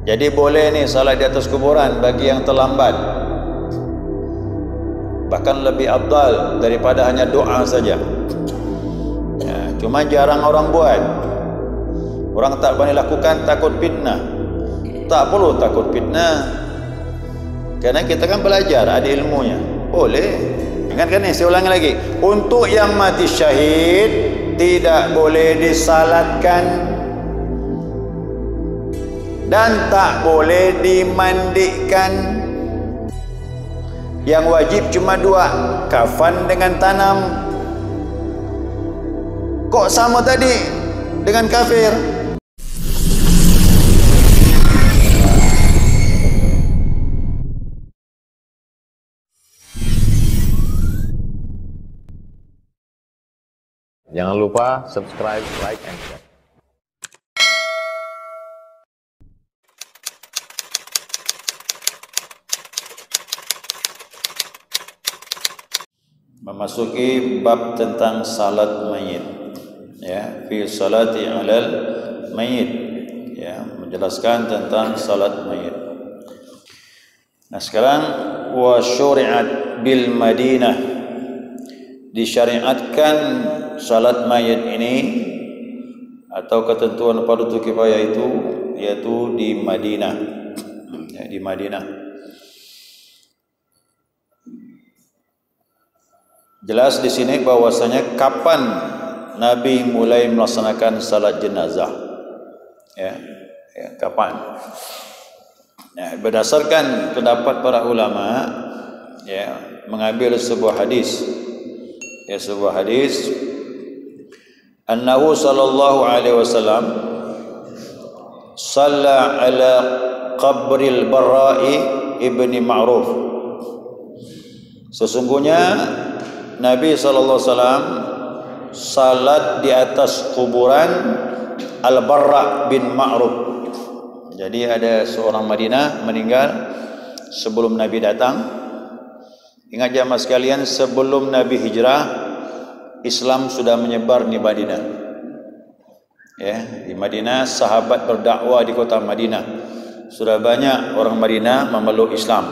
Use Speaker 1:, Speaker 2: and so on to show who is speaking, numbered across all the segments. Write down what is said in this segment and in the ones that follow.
Speaker 1: Jadi boleh nih salat di atas kuburan bagi yang terlambat, bahkan lebih afdal daripada hanya doa saja. Ya, cuma jarang orang buat. Orang tak berani lakukan, takut fitnah. Tak perlu takut fitnah, karena kita kan belajar, ada ilmunya. Boleh. Ingatkan nih, saya ulangi lagi. Untuk yang mati syahid tidak boleh disalatkan dan tak boleh dimandikan. Yang wajib cuma dua, kafan dengan tanam. Kok sama tadi dengan kafir?
Speaker 2: Jangan lupa subscribe, like, and share.
Speaker 1: Memasuki bab tentang salat mayit, ya, fi salati alal mayit, ya, menjelaskan tentang salat mayit. Nah, sekarang wa syuri'at bil Madinah, disyariatkan salat mayit ini atau ketentuan fardu kifayah itu yaitu di Madinah, ya, di Madinah. Jelas di sini bahwasanya kapan Nabi mulai melaksanakan salat jenazah, ya, kapan? Ya, berdasarkan pendapat para ulama, ya, mengambil sebuah hadis, ya, sebuah hadis, annahu sallallahu alaihi wasallam shalla ala qabril Barra'i ibni Ma'ruf. Sesungguhnya Nabi SAW salat di atas kuburan Al-Barra' bin Ma'ruf. Jadi ada seorang Madinah meninggal sebelum Nabi datang. Ingat jamaah sekalian, sebelum Nabi hijrah, Islam sudah menyebar di Madinah. Ya, di Madinah sahabat berdakwah di kota Madinah. Sudah banyak orang Madinah memeluk Islam,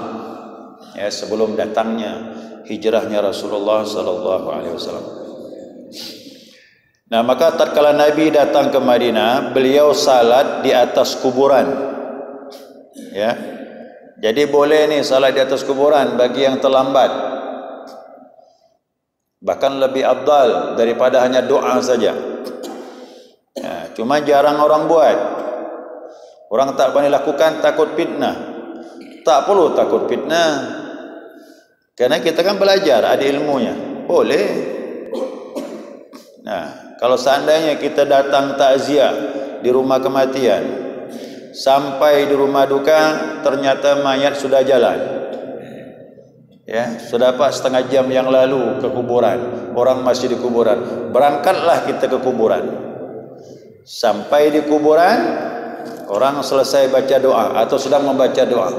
Speaker 1: ya, sebelum datangnya hijrahnya Rasulullah sallallahu alaihi wasallam. Nah, maka tatkala Nabi datang ke Madinah, beliau salat di atas kuburan. Ya. Jadi boleh nih salat di atas kuburan bagi yang terlambat. Bahkan lebih afdal daripada hanya doa saja. Ya, cuma jarang orang buat. Orang tak berani lakukan, takut fitnah. Tak perlu takut fitnah, karena kita kan belajar, ada ilmunya. Boleh. Nah, kalau seandainya kita datang takziah di rumah kematian, sampai di rumah duka ternyata mayat sudah jalan, ya, sudah dapat setengah jam yang lalu ke kuburan, orang masih di kuburan, berangkatlah kita ke kuburan. Sampai di kuburan, orang selesai baca doa atau sedang membaca doa.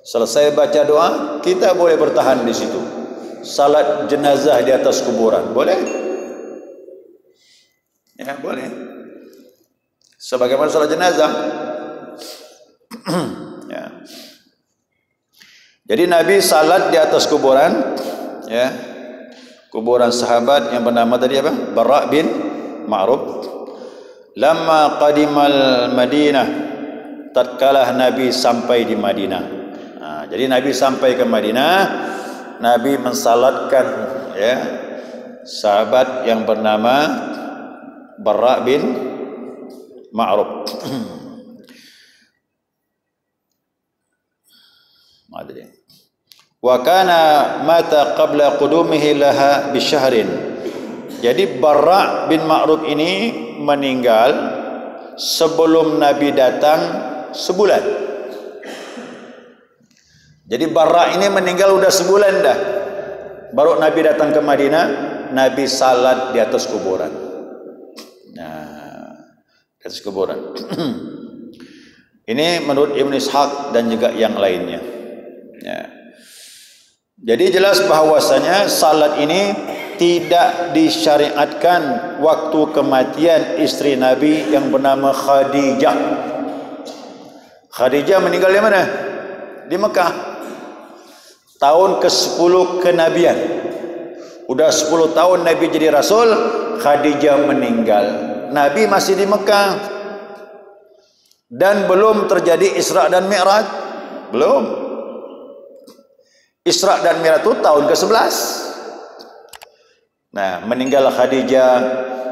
Speaker 1: Selesai baca doa, kita boleh bertahan di situ. Salat jenazah di atas kuburan, boleh? Ya, boleh. Sebagaimana salat jenazah. Ya. Jadi Nabi salat di atas kuburan, ya, kuburan sahabat yang bernama tadi apa? Barra' bin Ma'ruf. Lamma qadimal Madinah, tatkala Nabi sampai di Madinah. Jadi Nabi sampai ke Madinah, Nabi mensalatkan, ya, sahabat yang bernama Barra' bin Ma'ruf. Wa kana mata qabla qudumihi laha bisyahrin. Jadi Barra' bin Ma'ruf ini meninggal sebelum Nabi datang sebulan. Jadi Barra' ini meninggal udah sebulan dah. Baru Nabi datang ke Madinah, Nabi salat di atas kuburan. Nah, di atas kuburan. Ini menurut Ibn Ishaq dan juga yang lainnya. Ya. Jadi jelas bahwasanya salat ini tidak disyariatkan waktu kematian istri Nabi yang bernama Khadijah. Khadijah meninggal di mana? Di Mekah. Tahun ke-10 kenabian. Udah 10 tahun Nabi jadi Rasul, Khadijah meninggal. Nabi masih di Mekah. Dan belum terjadi Isra dan Mi'raj. Belum. Isra dan Mi'raj itu tahun ke-11. Nah, meninggal Khadijah,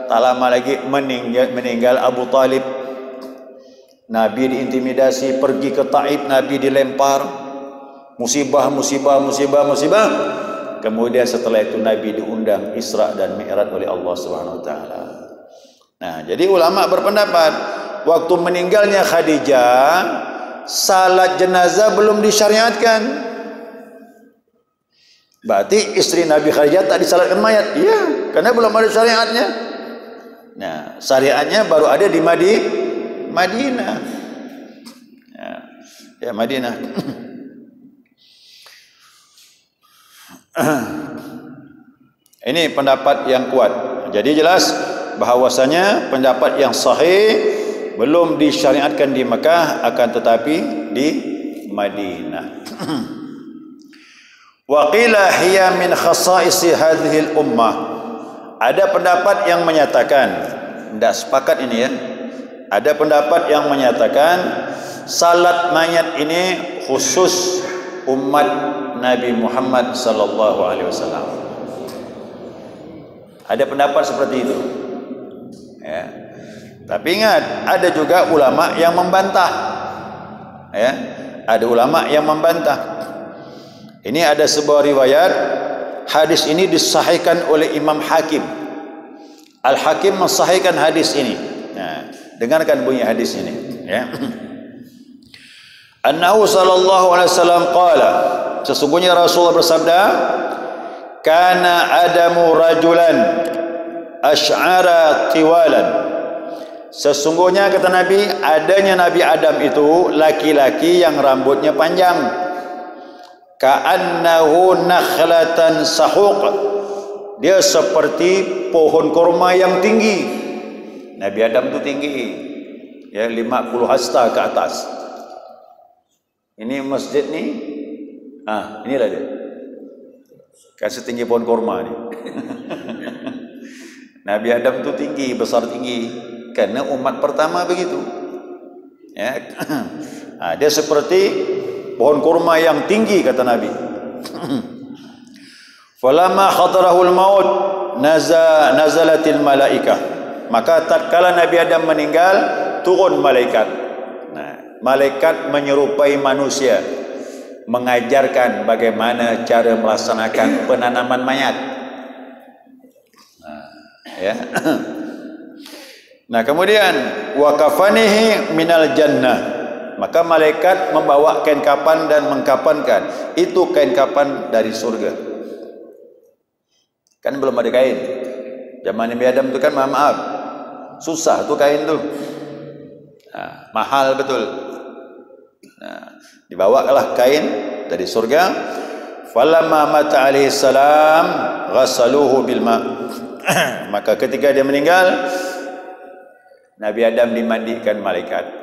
Speaker 1: tak lama lagi meninggal Abu Talib. Nabi diintimidasi, pergi ke Taif, Nabi dilempar. Musibah. Kemudian setelah itu Nabi diundang Isra dan Mi'raj oleh Allah Subhanahu wa taala. Nah, jadi ulama berpendapat waktu meninggalnya Khadijah, salat jenazah belum disyariatkan. Berarti istri Nabi Khadijah tak disalatkan mayat. Iya, karena belum ada syariatnya. Nah, syariatnya baru ada di Madinah. Ya, Madinah. Ini pendapat yang kuat. Jadi jelas bahawasanya pendapat yang sahih belum disyariatkan di Mekah, akan tetapi di Madinah. Wa qila hiya min khasaisi hadhihi al-ummah. Ada pendapat yang menyatakan, tidak sepakat ini ya. Ada pendapat yang menyatakan salat mayat ini khusus umat Nabi Muhammad sallallahu alaihi wasallam. Ada pendapat seperti itu. Ya. Tapi ingat, ada juga ulama yang membantah. Ya, ada ulama yang membantah. Ini ada sebuah riwayat, hadis ini disahihkan oleh Imam Hakim. Al-Hakim mensahihkan hadis ini. Nah, dengarkan bunyi hadis ini, ya. Annahu sallallahu alaihi wasallam qala, sesungguhnya Rasulullah bersabda, kana adamu rajulan asy'ara tiwalan. Sesungguhnya kata Nabi, adanya Nabi Adam itu laki-laki yang rambutnya panjang. Ka'annahu nakhlatan sahuq. Dia seperti pohon kurma yang tinggi. Nabi Adam itu tinggi, ya, 50 hasta ke atas. Ini masjid ni, inilah dia. Kan setinggi pohon kurma ni. Nabi Adam itu tinggi, besar tinggi, karena umat pertama begitu. Ya. Dia seperti pohon kurma yang tinggi kata Nabi. Falamma khatarahul maut nazalatil malaikah. Maka tatkala Nabi Adam meninggal, turun malaikat. Nah, malaikat menyerupai manusia, mengajarkan bagaimana cara melaksanakan penanaman mayat. Ya. Nah, kemudian wa kafanihi minal jannah. Maka malaikat membawa kain kapan dan mengkapankan. Itu kain kapan dari surga. Kan belum ada kain. Zaman Nabi Adam itu kan maaf, susah tuh kain tuh. Nah, mahal betul. Nah, dibawalah kain dari surga. Falamma mata alaihi salam ghassaluhu bil ma. Maka ketika dia meninggal, Nabi Adam dimandikan malaikat.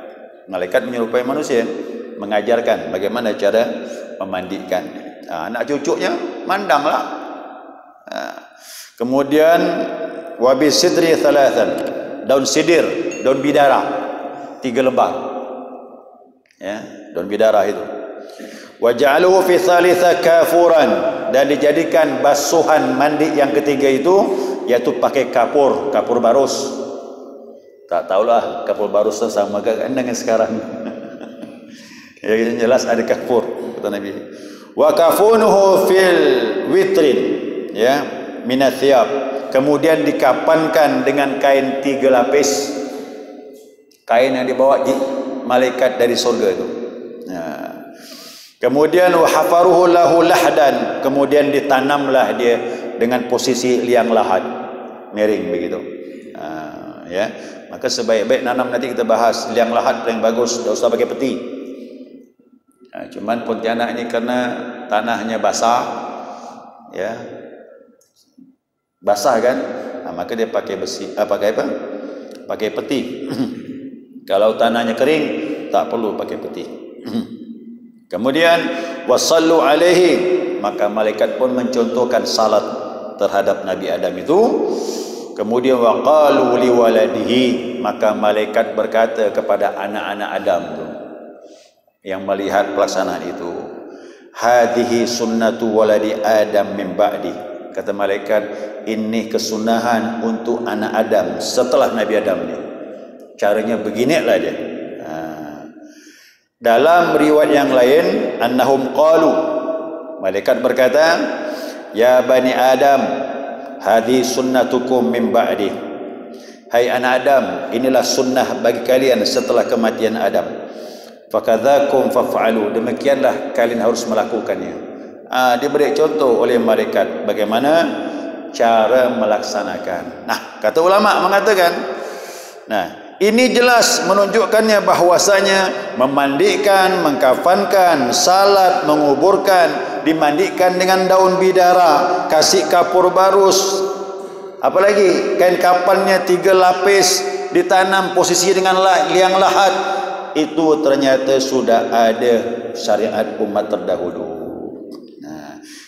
Speaker 1: Malaikat menyerupai manusia, mengajarkan bagaimana cara memandikan. Nah, anak cucunya mandanglah. Nah, kemudian wabi sidri thalathan, daun sidir, daun bidara 3 lembar. Ya, daun bidara itu. Waja'aluhu fi thalitha kafuran, dan dijadikan basuhan mandi yang ketiga itu yaitu pakai kapur barus. Tak tahulah kapur barus sama dengan sekarang. Ya, yang jelas ada kapur kata Nabi. Wa kafunuhu fil witrin, ya, minathiyab. Kemudian dikapankan dengan kain 3 lapis. Kain yang dibawa malaikat dari surga itu. Nah, kemudian wahafaruhu lahu lahdan, kemudian ditanamlah dia dengan posisi liang lahat, miring begitu. Ya, maka sebaik-baik nanam, nanti kita bahas liang lahat yang bagus, tidak usah pakai peti. Cuman Pontianak ini karena tanahnya basah, ya, basah kan, maka dia pakai besi, pakai apa? Pakai peti. Kalau tanahnya kering, tak perlu pakai peti. Kemudian wasallu alaihi, maka malaikat pun mencontohkan salat terhadap Nabi Adam itu. Kemudian waqalu liwaladihi, maka malaikat berkata kepada anak-anak Adam itu yang melihat pelaksanaan itu, hadhihi sunnatu waladi Adam min ba'di. Kata malaikat, ini kesunahan untuk anak Adam setelah Nabi Adam ni. Caranya beginilah dia. Dalam riwayat yang lain, annahum qalu, malaikat berkata, ya bani Adam, hadhi sunnatukum min ba'di. Hai anak Adam, inilah sunnah bagi kalian setelah kematian Adam. Fakadzakum faf'alu, demikianlah kalian harus melakukannya. Diberi contoh oleh malaikat bagaimana cara melaksanakan. Nah, kata ulama mengatakan, ini jelas menunjukkannya bahwasanya memandikan, mengkafankan, salat, menguburkan, dimandikan dengan daun bidara, kasih kapur barus, apalagi kain kafannya 3 lapis, ditanam posisi dengan liang lahat, itu ternyata sudah ada syariat umat terdahulu.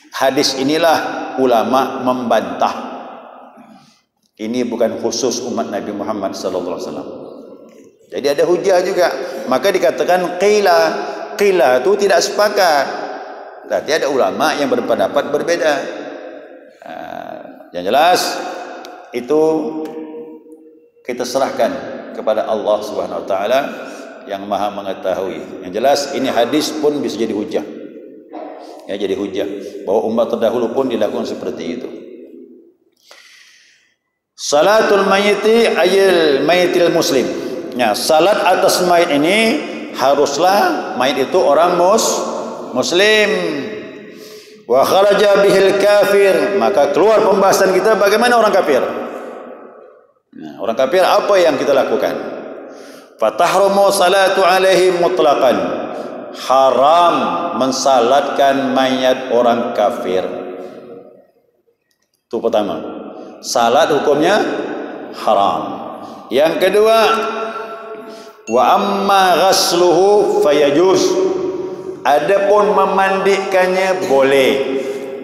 Speaker 1: Hadis inilah ulama membantah. Ini bukan khusus umat Nabi Muhammad sallallahu alaihi wasallam. Jadi ada hujah juga. Maka dikatakan qila itu tidak sepakat. Berarti ada ulama yang berpendapat berbeda. Yang jelas itu kita serahkan kepada Allah Subhanahu wa taala yang Maha mengetahui. Yang jelas ini hadis pun bisa jadi hujah. Ya, jadi hujah bahwa umat terdahulu pun dilakukan seperti itu. Salatul mayyiti ayil mayyitil muslim. Ya, salat atas mayit ini haruslah mayit itu orang muslim. Wa kharaja bihil kafir, maka keluar pembahasan kita bagaimana orang kafir. Nah, orang kafir apa yang kita lakukan? Fatahrumu salatu alaihi mutlaqan. Haram mensalatkan mayat orang kafir. Itu pertama. Salat hukumnya haram. Yang kedua, wa amma ghasluhu fayajuz. Adapun memandikannya boleh.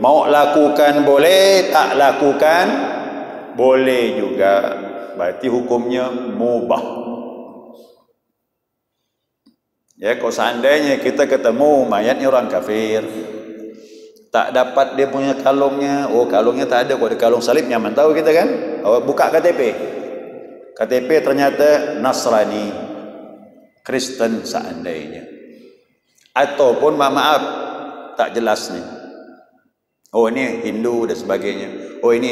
Speaker 1: Mau lakukan boleh, tak lakukan boleh juga. Berarti hukumnya mubah. Ya, kalau seandainya kita ketemu mayatnya orang kafir, tak dapat dia punya kalungnya, kalungnya tak ada, kalau ada kalung salib nyaman tahu kita kan. Buka KTP ternyata Nasrani, Kristen seandainya, ataupun maaf tak jelas nih, ini Hindu dan sebagainya. Ini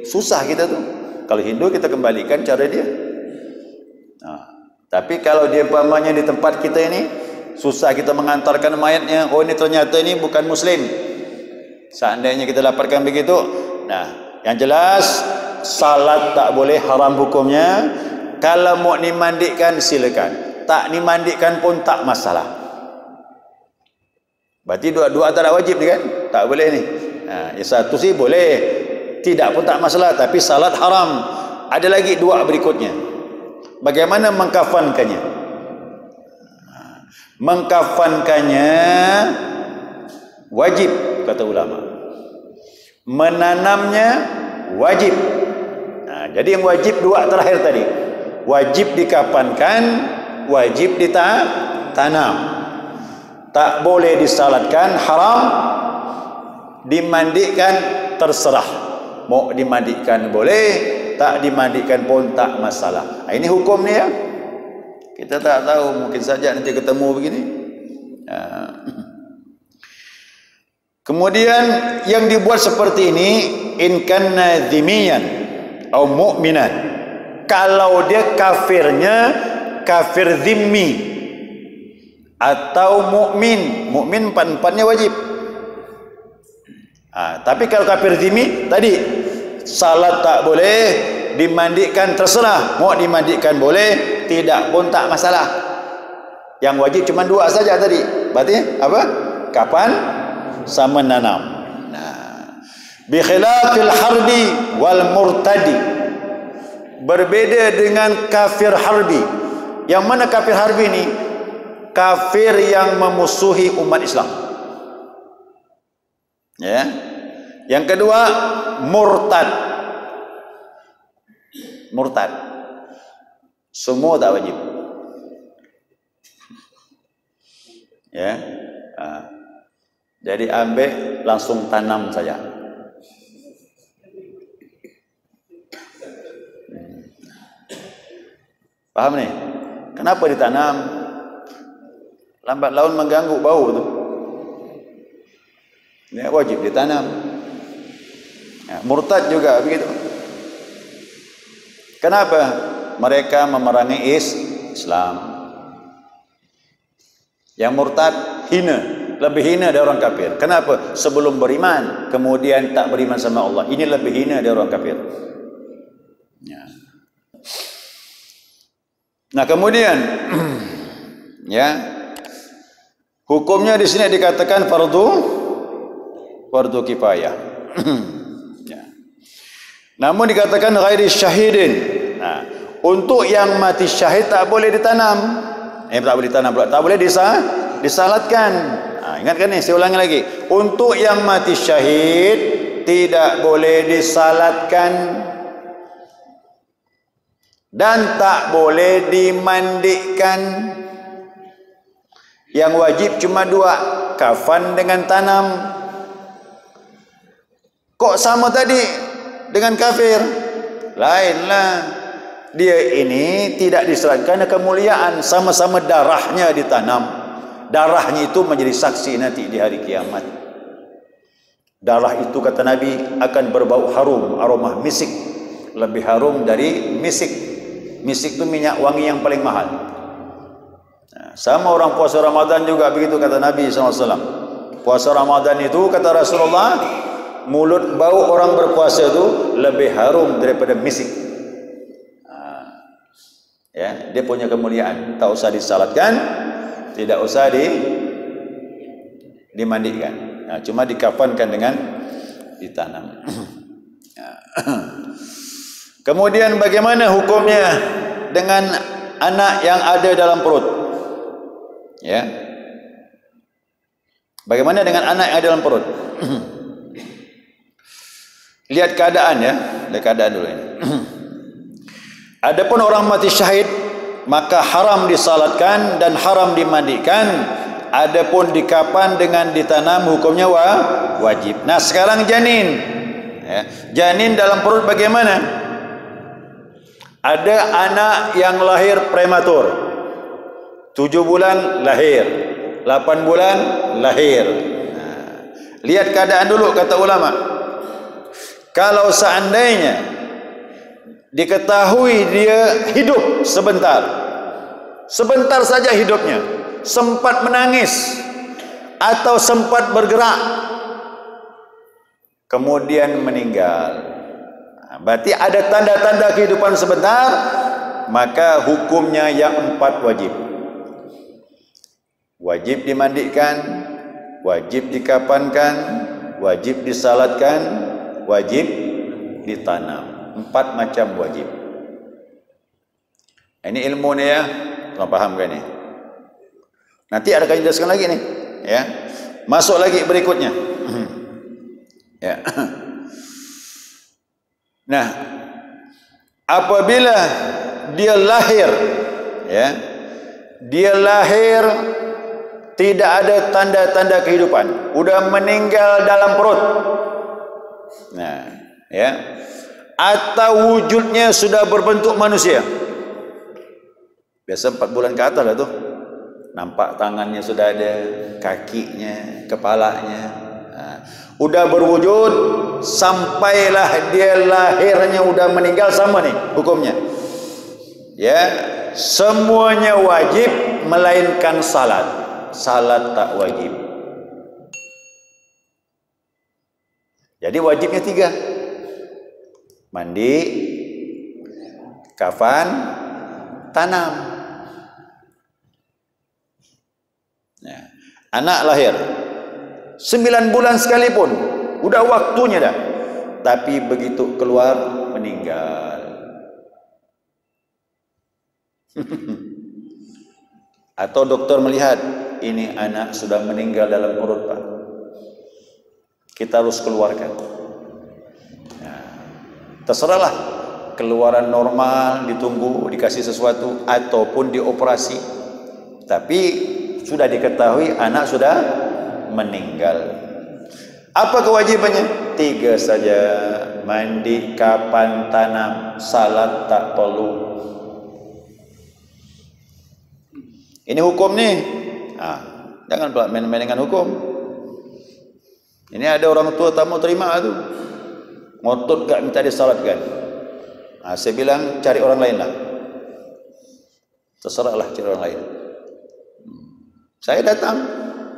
Speaker 1: susah kita tuh. Kalau Hindu kita kembalikan cara dia. Tapi kalau dia umpamanya di tempat kita ini susah kita mengantarkan mayatnya, ini ternyata ini bukan muslim. Seandainya kita dapatkan begitu, yang jelas salat tak boleh, haram hukumnya. Kalau mau dimandikan silakan, tak dimandikan pun tak masalah. Berarti dua tak wajib ni kan? Tak boleh ni. Yang satu sih boleh, tidak pun tak masalah, tapi salat haram. Ada lagi dua berikutnya. Bagaimana mengkafankannya? Mengkafankannya wajib kata ulama. Menanamnya wajib. Jadi yang wajib dua terakhir tadi. Wajib dikafankan, wajib ditanam. Tak boleh disalatkan, haram. Dimandikan terserah. Mau dimandikan boleh, tak dimandikan pun tak masalah. Ini hukum ni ya. Kita tak tahu, mungkin saja nanti ketemu begini. Kemudian yang dibuat seperti ini, in kana dhimiyan atau mu'minan. Kalau dia kafirnya kafir dhimmi atau mukmin, empat-empatnya wajib. Tapi kalau kafir dhimmi tadi salat tak boleh, dimandikan terserah, mau dimandikan boleh, tidak pun tak masalah. Yang wajib cuma dua saja tadi. Berarti apa? Kapan sama nanam. Bi khilafil harbi wal murtadi. Berbeda dengan kafir harbi. Yang mana kafir harbi ni? kafir yang memusuhi umat Islam. Ya. Yang kedua, murtad. Murtad. Semua tak wajib. Ya. Jadi ambil langsung tanam saja. Paham nih? Kenapa ditanam? Lambat laun mengganggu bau tu. Ya, wajib ditanam. Ya, murtad juga begitu. Kenapa? Mereka memerangi Islam. Yang murtad hina, lebih hina dari orang kafir. Kenapa? Sebelum beriman, kemudian tak beriman sama Allah. Ini lebih hina dari orang kafir. Ya. Nah, kemudian ya, hukumnya di sini dikatakan fardu kifayah. Ya. Namun dikatakan ghairi syahidin. Nah, untuk yang mati syahid tak boleh ditanam. Tak boleh ditanam pula. Tak boleh disalatkan. Nah, ingatkan ni, saya ulangi lagi. Untuk yang mati syahid tidak boleh disalatkan dan tak boleh dimandikan. Yang wajib cuma dua, kafan dengan tanam. Kok sama tadi dengan kafir? Lainlah. Dia ini tidak diserahkan kemuliaan, sama-sama darahnya ditanam. Darahnya itu menjadi saksi nanti di hari kiamat. Darah itu kata Nabi akan berbau harum, aroma misik, lebih harum dari misik. Misik itu minyak wangi yang paling mahal. Nah, sama orang puasa Ramadan juga begitu kata Nabi SAW. Puasa Ramadan itu kata Rasulullah, mulut bau orang berpuasa itu lebih harum daripada misik. Ya, dia punya kemuliaan. Tak usah disalatkan, tidak usah dimandikan. Nah, cuma dikafankan dengan ditanam. Kemudian bagaimana hukumnya dengan anak yang ada dalam perut? Ya. Bagaimana dengan anak yang ada dalam perut? Lihat keadaan ya, lihat keadaan dulu ini. Adapun orang mati syahid maka haram disalatkan dan haram dimandikan. Adapun dikafan dengan ditanam hukumnya wajib. Nah, sekarang janin. Ya, janin dalam perut bagaimana? Ada anak yang lahir prematur. 7 bulan lahir, 8 bulan lahir. Nah, lihat keadaan dulu kata ulama. Kalau seandainya diketahui dia hidup sebentar saja hidupnya, sempat menangis atau sempat bergerak, kemudian meninggal, berarti ada tanda-tanda kehidupan sebentar, maka hukumnya yang 4 wajib. Wajib dimandikan, wajib dikafankan, wajib disalatkan, wajib ditanam. 4 macam wajib. Ini ilmu ni ya, kau faham kan ni? Nanti ada kajian jelaskan lagi ni, ya. Masuk lagi berikutnya. Ya. Nah, apabila dia lahir, ya, dia lahir tidak ada tanda-tanda kehidupan, udah meninggal dalam perut. Nah, ya. Atau wujudnya sudah berbentuk manusia. Biasa 4 bulan ke atas lah tu. Nampak tangannya sudah ada, kakinya, kepalanya. Udah berwujud, sampailah dia lahirnya udah meninggal, sama nih hukumnya. Ya, semuanya wajib melainkan salat. Salat tak wajib. Jadi wajibnya 3. Mandi, kafan, tanam. Ya. Anak lahir 9 bulan sekalipun, udah waktunya dah, tapi begitu keluar meninggal. Atau dokter melihat ini anak sudah meninggal dalam perut, Pak, kita harus keluarkan. Nah, terserahlah, keluaran normal, ditunggu, dikasih sesuatu, ataupun dioperasi, tapi sudah diketahui anak sudah meninggal. Apa kewajibannya? 3 saja. Mandi kapan tanam, salat tak perlu. Ini hukum nih. Jangan pula main-main dengan hukum. Ini ada orang tua tak mau terima tu, ngotot gak minta disalatkan. Saya bilang cari orang lain lah. Terserahlah, cari orang lain. Saya datang,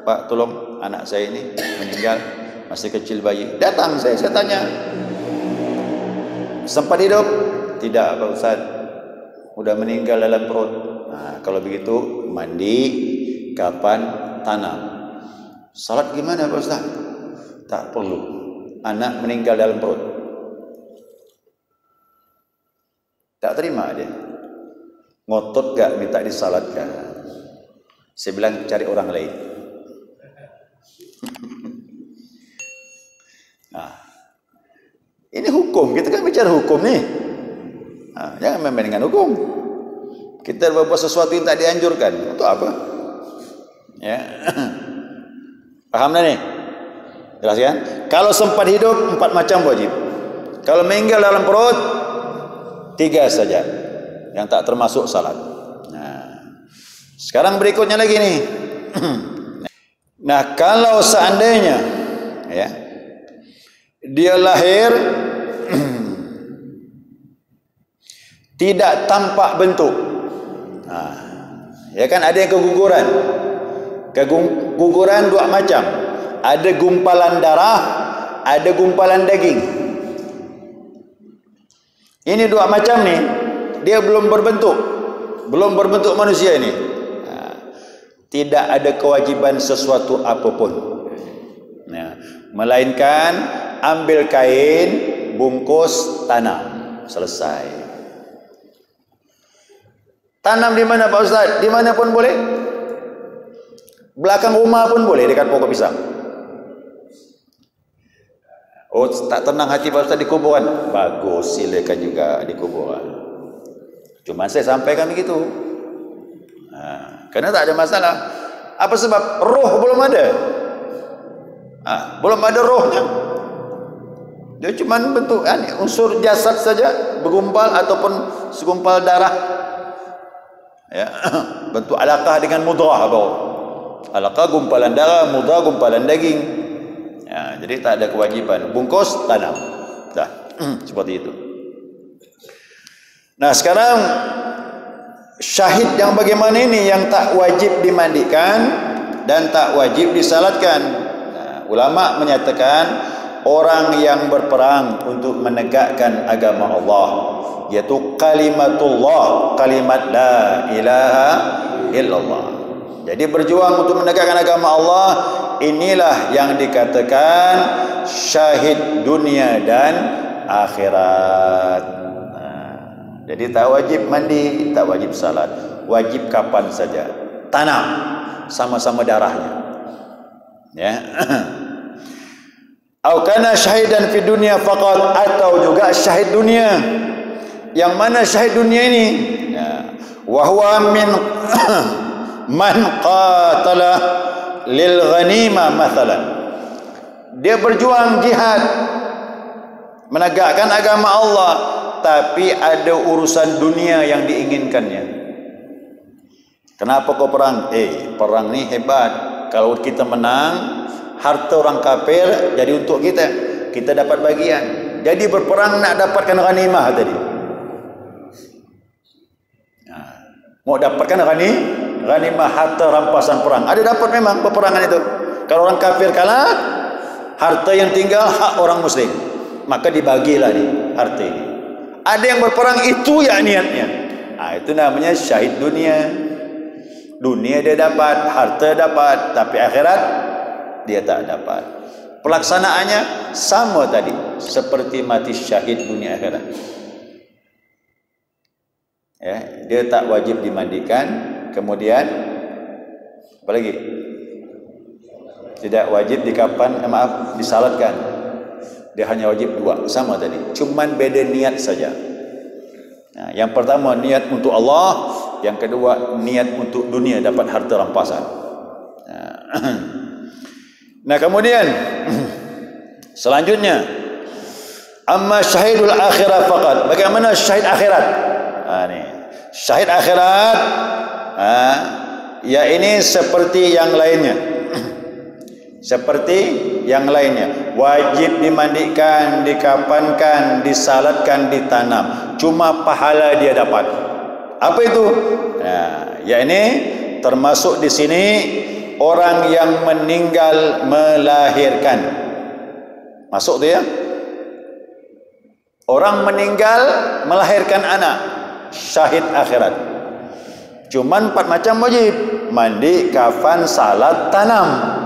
Speaker 1: Pak, tolong anak saya ini meninggal, masih kecil bayi. Datang saya tanya, sempat hidup? Tidak, Pak Ustaz, udah meninggal dalam perut. Kalau begitu mandi kapan tanam, salat gimana Pak Ustaz? Tak perlu, anak meninggal dalam perut. Tak terima dia, ngotot gak minta disalatkan. Saya bilang cari orang lain. Ini hukum, kita kan bicara hukum nih. Jangan main-main dengan hukum. Kita berbuat sesuatu yang tak dianjurkan, untuk apa? Ya. Paham dah nih? Jelas kan? Kalau sempat hidup 4 macam wajib. Kalau meninggal dalam perut 3 saja, yang tak termasuk salat. Sekarang berikutnya lagi nih. Nah, kalau seandainya ya, dia lahir tidak tampak bentuk, ya kan, ada yang keguguran. Keguguran 2 macam. Ada gumpalan darah, ada gumpalan daging. Ini 2 macam nih, dia belum berbentuk manusia ini. Tidak ada kewajiban sesuatu apapun, melainkan ambil kain, bungkus, tanam, selesai. Tanam di mana Pak Ustaz? Di mana pun boleh. Belakang rumah pun boleh, dekat pokok pisang. Oh, tak tenang hati Pak Ustaz di kuburan? Bagus, silakan juga di kuburan. Cuma saya sampaikan begitu. Karena tak ada masalah. Apa sebab? Roh belum ada. Belum ada rohnya. Dia cuma bentuk unsur jasad saja, bergumpal ataupun segumpal darah. Ya, bentuk alaqah dengan mudrah bawah. Alaqah gumpalan darah, mudrah gumpalan daging. Ya, jadi tak ada kewajiban. Bungkus, tanam. Dah, seperti itu. Nah, sekarang syahid yang bagaimana ini, yang tak wajib dimandikan dan tak wajib disalatkan. Ulama menyatakan orang yang berperang untuk menegakkan agama Allah, yaitu kalimatullah, kalimat la ilaha illallah. Jadi berjuang untuk menegakkan agama Allah, inilah yang dikatakan syahid dunia dan akhirat. Jadi tak wajib mandi, tak wajib salat. Wajib kapan saja. Tanam, sama-sama darahnya. Ya. Au kana syahidan fi dunya faqat, atau juga syahid dunia. Yang mana syahid dunia ini? Wa huwa min man qatala lil ghanimah mathalan. Dia berjuang jihad menegakkan agama Allah, tapi ada urusan dunia yang diinginkannya. Kenapa kau perang? Perang ni hebat. Kalau kita menang, harta orang kafir jadi untuk kita, kita dapat bagian. Jadi berperang nak dapatkan ghanimah tadi. Mau dapatkan ghanimah, harta rampasan perang. Ada dapat memang peperangan itu. Kalau orang kafir kalah, harta yang tinggal hak orang muslim, maka dibagilah nih harta ini. Ada yang berperang itu ya niatnya. Itu namanya syahid dunia. Dunia dia dapat, harta dapat, tapi akhirat dia tak dapat. Pelaksanaannya sama tadi, seperti mati syahid dunia akhirat. Ya, dia tak wajib dimandikan, kemudian Apalagi? Tidak wajib disalatkan. Dia hanya wajib 2, sama tadi. Cuman beda niat saja. Nah, yang pertama niat untuk Allah, yang kedua niat untuk dunia, dapat harta rampasan. Nah, kemudian selanjutnya, amma syahidul akhirat faqat. Bagaimana syahid akhirat? Ini syahid akhirat, ya ini seperti yang lainnya. Seperti yang lainnya, wajib dimandikan, dikafankan, disalatkan, ditanam. Cuma pahala dia dapat. Apa itu? Nah, ya ini termasuk di sini orang yang meninggal melahirkan. Masuk tu ya? Orang meninggal melahirkan anak, syahid akhirat. Cuman 4 macam wajib: mandi, kafan, salat, tanam.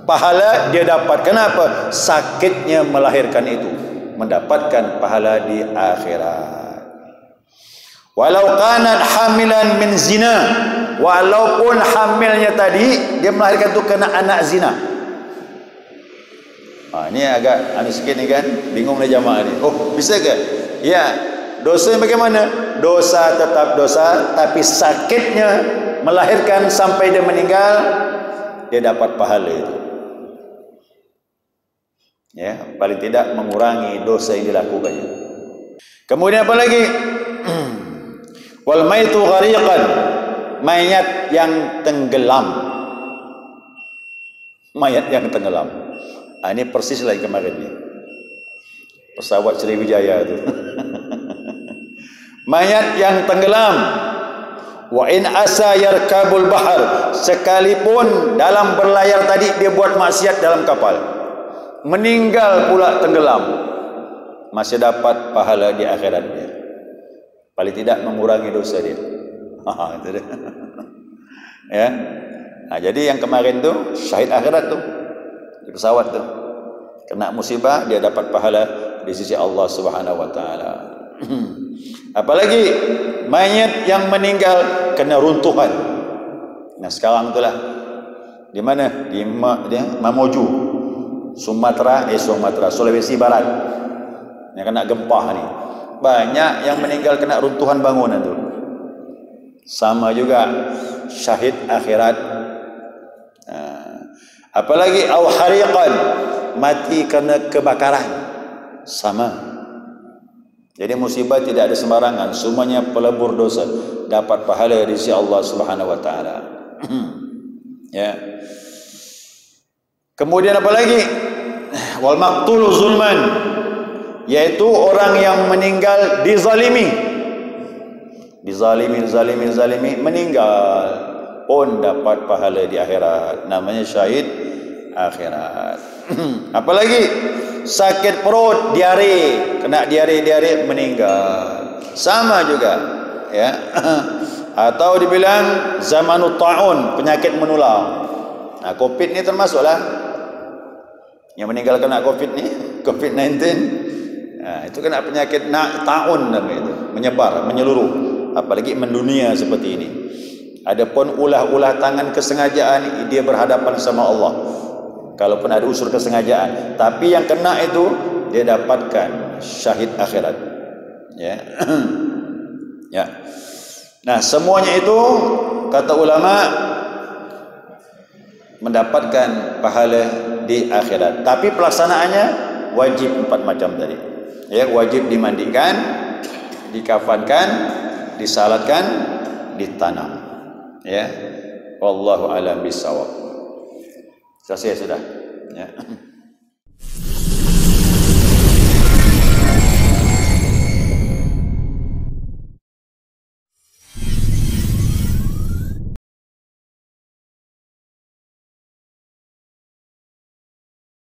Speaker 1: Pahala dia dapat. Kenapa? Sakitnya melahirkan itu, mendapatkan pahala di akhirat. Walau kanat hamilan min zina, walaupun hamilnya tadi dia melahirkan itu kena anak zina. Ini agak sikit ni kan, bingung dah jamaah ni. Oh, bisa ke? Ya, dosa bagaimana? Dosa tetap dosa, tapi sakitnya melahirkan sampai dia meninggal, dia dapat pahala itu. Ya, paling tidak mengurangi dosa yang dilakukannya. Kemudian apa lagi? Wal maitu ghariqan, mayat yang tenggelam. Mayat yang tenggelam. Ini persis lagi kemarin ni. Pesawat Sriwijaya tu. Mayat yang tenggelam. Wa in asa yarkabul bahar, sekalipun dalam berlayar tadi dia buat maksiat dalam kapal, meninggal pula tenggelam, masih dapat pahala di akhirat dia. Paling tidak mengurangi dosa dia. Itu dia. Ya. Nah, jadi yang kemarin tu syahid akhirat tu di pesawat tu, kena musibah dia dapat pahala di sisi Allah Subhanahu wa taala. Apalagi mayat yang meninggal kena runtuhan. Nah, sekarang itulah di mana? Di Mamuju, Sumatera, Sulawesi Barat. Yang kena gempa ni. Banyak yang meninggal kena runtuhan bangunan tu. Sama juga syahid akhirat. Apalagi au hariqan, mati kerana kebakaran. Sama. Jadi musibah tidak ada sembarangan, semuanya pelebur dosa, dapat pahala di sisi Allah Subhanahu wa taala. Ya. Kemudian apa lagi? Wal maqtul zulman, yaitu orang yang meninggal dizalimi. Dizalimi meninggal pun dapat pahala di akhirat. Namanya syahid akhirat. Apalagi sakit perut, diare, kena diare meninggal. Sama juga, ya. Atau dibilang zamanut ta'un, penyakit menular. Nah, Covid ni termasuklah. Yang meninggal kena Covid ni, Covid-19. Nah, itu kena penyakit ta'un namanya itu, menyebar, menyeluruh, apalagi mendunia seperti ini. Adapun ulah-ulah tangan kesengajaan, dia berhadapan sama Allah. Kalaupun ada unsur kesengajaan, tapi yang kena itu dia dapatkan syahid akhirat. Ya. Ya. Nah, semuanya itu kata ulama mendapatkan pahala di akhirat. Tapi pelaksanaannya wajib 4 macam tadi. Ya, wajib dimandikan, dikafankan, disalatkan, ditanam. Ya. Wallahu a'lam bishawab. Selesai sudah. Ya.